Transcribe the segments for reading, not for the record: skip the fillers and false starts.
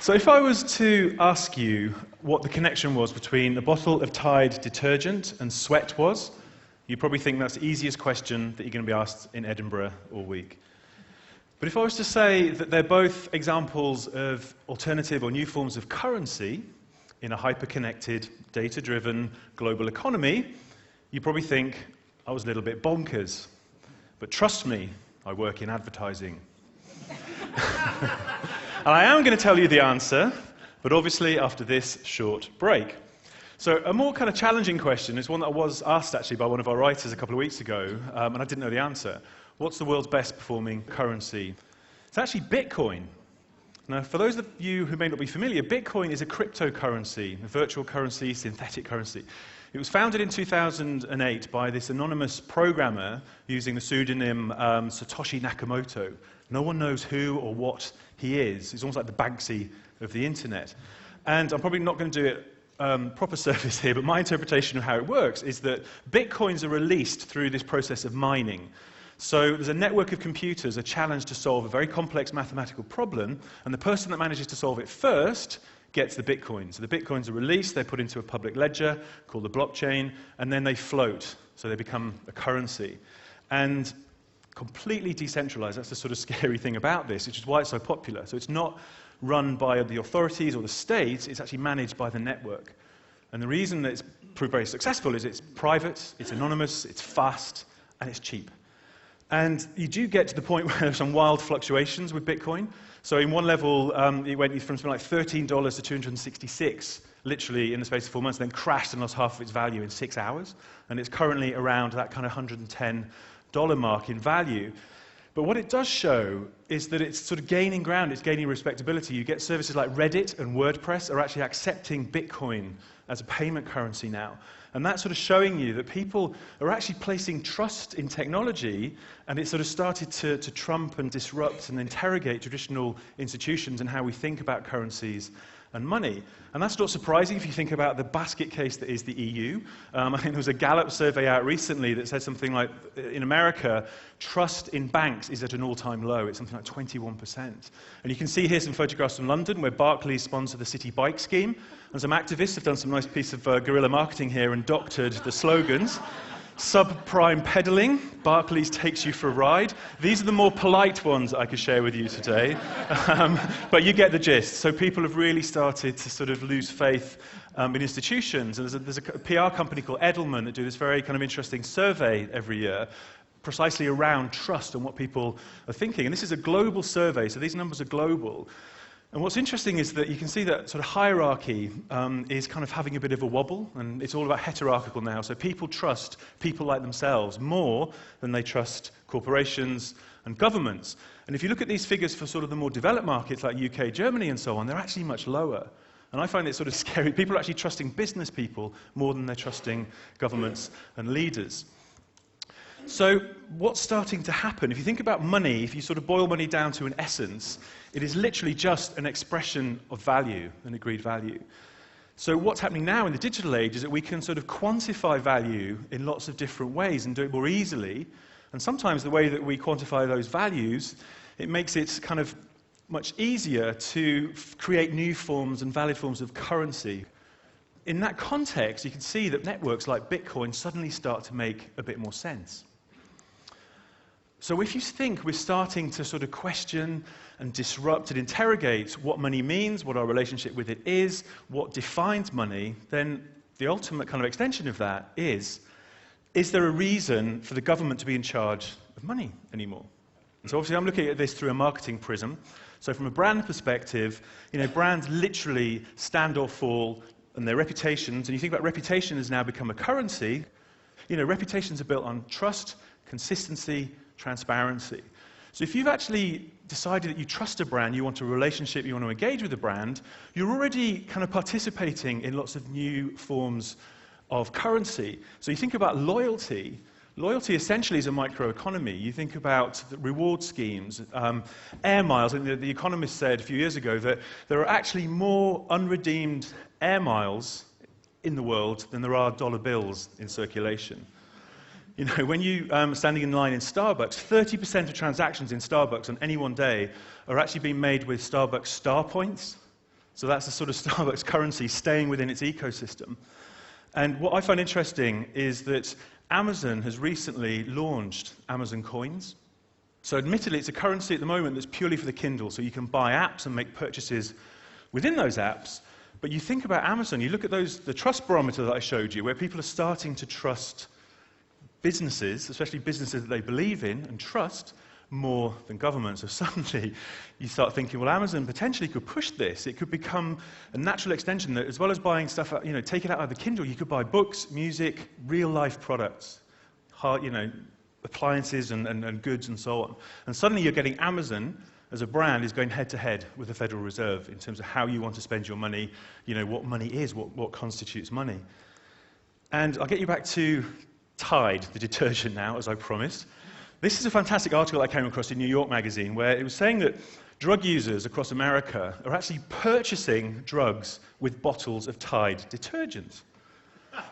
So if I was to ask you what the connection was between a bottle of Tide detergent and sweat was, you'd probably think that's the easiest question that you're going to be asked in Edinburgh all week. But if I was to say that they're both examples of alternative or new forms of currency in a hyper-connected, data-driven global economy, you'd probably think I was a little bit bonkers. But trust me, I work in advertising. And I am going to tell you the answer, but obviously after this short break. So a more kind of challenging question is one that I was asked actually by one of our writers a couple of weeks ago, and I didn't know the answer. What's the world's best performing currency? It's actually Bitcoin. Now, for those of you who may not be familiar, Bitcoin is a cryptocurrency, a virtual currency, synthetic currency. It was founded in 2008 by this anonymous programmer using the pseudonym Satoshi Nakamoto. No one knows who or what he is. He's almost like the Banksy of the internet. And I'm probably not going to do it proper service here, but my interpretation of how it works is that Bitcoins are released through this process of mining. So there's a network of computers, a challenge to solve a very complex mathematical problem, and the person that manages to solve it first gets the Bitcoin. So the Bitcoins are released, they're put into a public ledger called the blockchain, and then they float, so they become a currency. And completely decentralized, that's the sort of scary thing about this, which is why it's so popular. So it's not run by the authorities or the state, it's actually managed by the network. And the reason that it's proved very successful is it's private, it's anonymous, it's fast, and it's cheap. And you do get to the point where there's some wild fluctuations with Bitcoin. So in one level, it went from something like $13 to $266, literally in the space of 4 months, then crashed and lost half of its value in 6 hours. And it's currently around that kind of $110 mark in value. But what it does show is that it's sort of gaining ground, it's gaining respectability. You get services like Reddit and WordPress are actually accepting Bitcoin as a payment currency now. And that's sort of showing you that people are actually placing trust in technology, and it sort of started to trump and disrupt and interrogate traditional institutions and how we think about currencies and money. And that's not surprising if you think about the basket case that is the EU. I think there was a Gallup survey out recently that said something like, in America, trust in banks is at an all-time low. It's something like 21%. And you can see here some photographs from London where Barclays sponsored the City Bike Scheme. And some activists have done some nice piece of guerrilla marketing here and doctored the slogans. Subprime peddling, Barclays takes you for a ride. These are the more polite ones I could share with you today. But you get the gist. So people have really started to sort of lose faith in institutions. And there's a PR company called Edelman that do this very kind of interesting survey every year, precisely around trust and what people are thinking. And this is a global survey, so these numbers are global. And what's interesting is that you can see that sort of hierarchy is kind of having a bit of a wobble, and it's all about heterarchical now. So people trust people like themselves more than they trust corporations and governments. And if you look at these figures for sort of the more developed markets like UK, Germany and so on, they're actually much lower. And I find it sort of scary. People are actually trusting business people more than they're trusting governments and leaders. So what's starting to happen? If you think about money, if you sort of boil money down to an essence, it is literally just an expression of value, an agreed value. So what's happening now in the digital age is that we can sort of quantify value in lots of different ways and do it more easily. And sometimes the way that we quantify those values, it makes it kind of much easier to create new forms and valid forms of currency. In that context, you can see that networks like Bitcoin suddenly start to make a bit more sense. So if you think we're starting to sort of question and disrupt and interrogate what money means, what our relationship with it is, what defines money, then the ultimate kind of extension of that is there a reason for the government to be in charge of money anymore? And so obviously I'm looking at this through a marketing prism. So from a brand perspective, brands literally stand or fall on their reputations, and you think about reputation has now become a currency. Reputations are built on trust, consistency, transparency. So if you've actually decided that you trust a brand, you want a relationship, you want to engage with a brand, you're already kind of participating in lots of new forms of currency. So you think about loyalty. Loyalty essentially is a microeconomy. You think about the reward schemes, air miles. And the Economist said a few years ago that there are actually more unredeemed air miles in the world than there are dollar bills in circulation. When you are standing in line in Starbucks, 30% of transactions in Starbucks on any one day are actually being made with Starbucks star points. So that's the sort of Starbucks currency staying within its ecosystem. And what I find interesting is that Amazon has recently launched Amazon Coins. So admittedly, it's a currency at the moment that's purely for the Kindle, so you can buy apps and make purchases within those apps. But you think about Amazon, you look at the trust barometer that I showed you, where people are starting to trust businesses, especially businesses that they believe in and trust, more than governments. So suddenly you start thinking, well, Amazon potentially could push this. It could become a natural extension that, as well as buying stuff, take it out of the Kindle, you could buy books, music, real-life products, appliances and goods and so on. And suddenly you're getting Amazon as a brand is going head-to-head with the Federal Reserve in terms of how you want to spend your money, what money is, what constitutes money. And I'll get you back to Tide, the detergent now, as I promised. This is a fantastic article I came across in New York Magazine where it was saying that drug users across America are actually purchasing drugs with bottles of Tide detergent.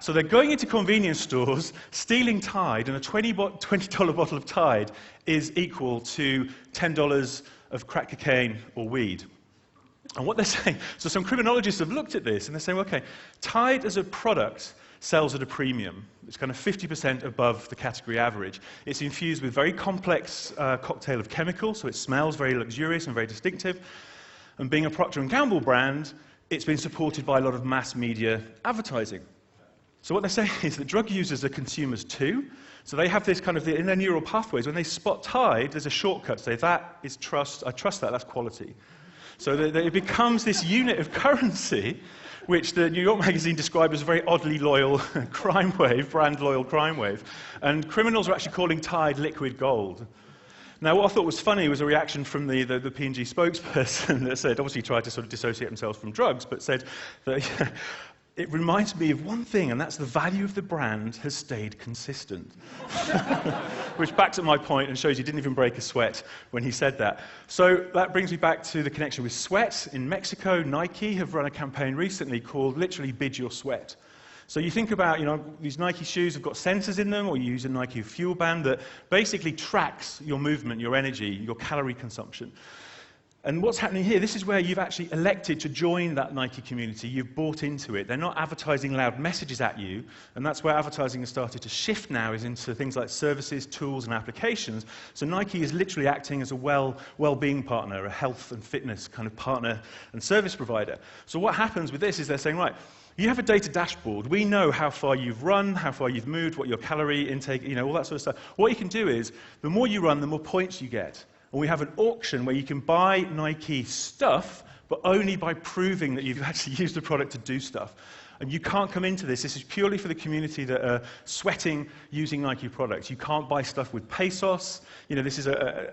So they're going into convenience stores, stealing Tide, and a $20 bottle of Tide is equal to $10 of crack cocaine or weed. And what they're saying, so some criminologists have looked at this, and they're saying, okay, Tide as a product sells at a premium. It's kind of 50% above the category average. It's infused with very complex cocktail of chemicals, so it smells very luxurious and very distinctive. And being a Procter & Gamble brand, it's been supported by a lot of mass media advertising. So what they're saying is that drug users are consumers too. So they have this kind of, in their neural pathways, when they spot Tide, there's a shortcut. Say, that is trust, I trust that, that's quality. So it becomes this unit of currency which the New York Magazine described as a very oddly loyal crime wave, brand loyal crime wave. And criminals are actually calling Tide liquid gold. Now, what I thought was funny was a reaction from the P&G spokesperson that said, obviously tried to sort of dissociate themselves from drugs, but said that it reminds me of one thing, and that's the value of the brand has stayed consistent. Which backs up my point and shows he didn't even break a sweat when he said that. So that brings me back to the connection with sweat. In Mexico, Nike have run a campaign recently called literally Bid Your Sweat. So you think about, these Nike shoes have got sensors in them, or you use a Nike fuel band that basically tracks your movement, your energy, your calorie consumption. And what's happening here, this is where you've actually elected to join that Nike community. You've bought into it. They're not advertising loud messages at you, and that's where advertising has started to shift now, is into things like services, tools, and applications. So Nike is literally acting as a well-being partner, a health and fitness kind of partner and service provider. So what happens with this is they're saying, right, you have a data dashboard. We know how far you've run, how far you've moved, what your calorie intake, all that sort of stuff. What you can do is, the more you run, the more points you get. And we have an auction where you can buy Nike stuff, but only by proving that you've actually used the product to do stuff. And you can't come into this. This is purely for the community that are sweating using Nike products. You can't buy stuff with pesos. This is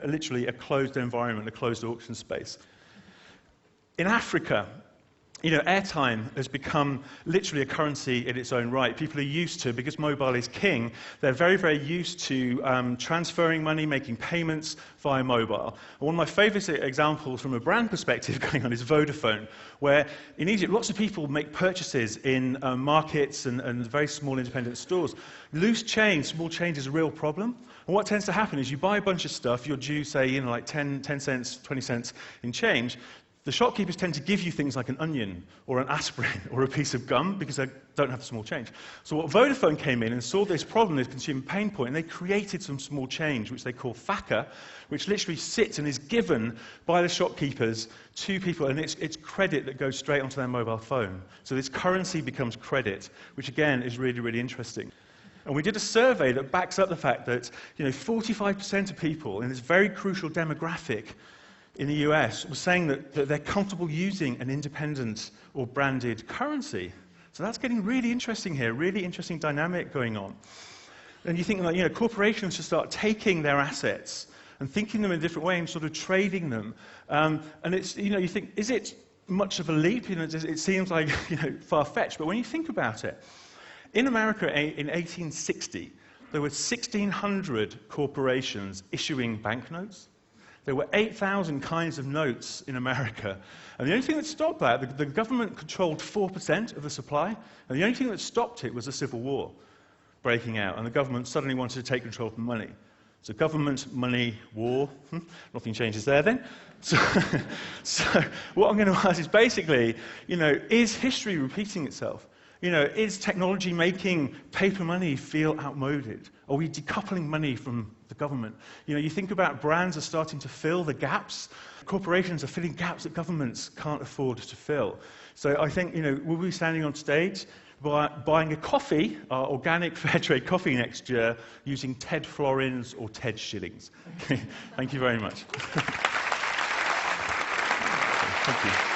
literally a closed environment, a closed auction space. In Africa, airtime has become literally a currency in its own right. People are used to, because mobile is king, they're very, very used to transferring money, making payments via mobile. And one of my favorite examples from a brand perspective going on is Vodafone, where in Egypt, lots of people make purchases in markets and very small independent stores. Loose change, small change is a real problem. And what tends to happen is you buy a bunch of stuff, you're due, say, like 10 cents, 20 cents in change. The shopkeepers tend to give you things like an onion or an aspirin or a piece of gum because they don't have the small change. So what Vodafone came in and saw this problem, this consumer pain point, and they created some small change, which they call FACA, which literally sits and is given by the shopkeepers to people, and it's credit that goes straight onto their mobile phone. So this currency becomes credit, which again is really, really interesting. And we did a survey that backs up the fact that 45% of people in this very crucial demographic in the US was saying that they're comfortable using an independent or branded currency. So that's getting really interesting here, really interesting dynamic going on. And you think that corporations should start taking their assets and thinking them in a different way and sort of trading them. And it's, you think, is it much of a leap? It seems like far-fetched, but when you think about it, in America in 1860, there were 1,600 corporations issuing banknotes. There were 8,000 kinds of notes in America. And the only thing that stopped that, the government controlled 4% of the supply, and the only thing that stopped it was a civil war breaking out, and the government suddenly wanted to take control of the money. So government, money, war, nothing changes there then. So what I'm going to ask is basically, is history repeating itself? Is technology making paper money feel outmoded? Are we decoupling money from the government? You think about brands are starting to fill the gaps. Corporations are filling gaps that governments can't afford to fill. So I think, we'll be standing on stage buying a coffee, our organic fair trade coffee next year, using TED florins or TED shillings. Thank you very much. Thank you.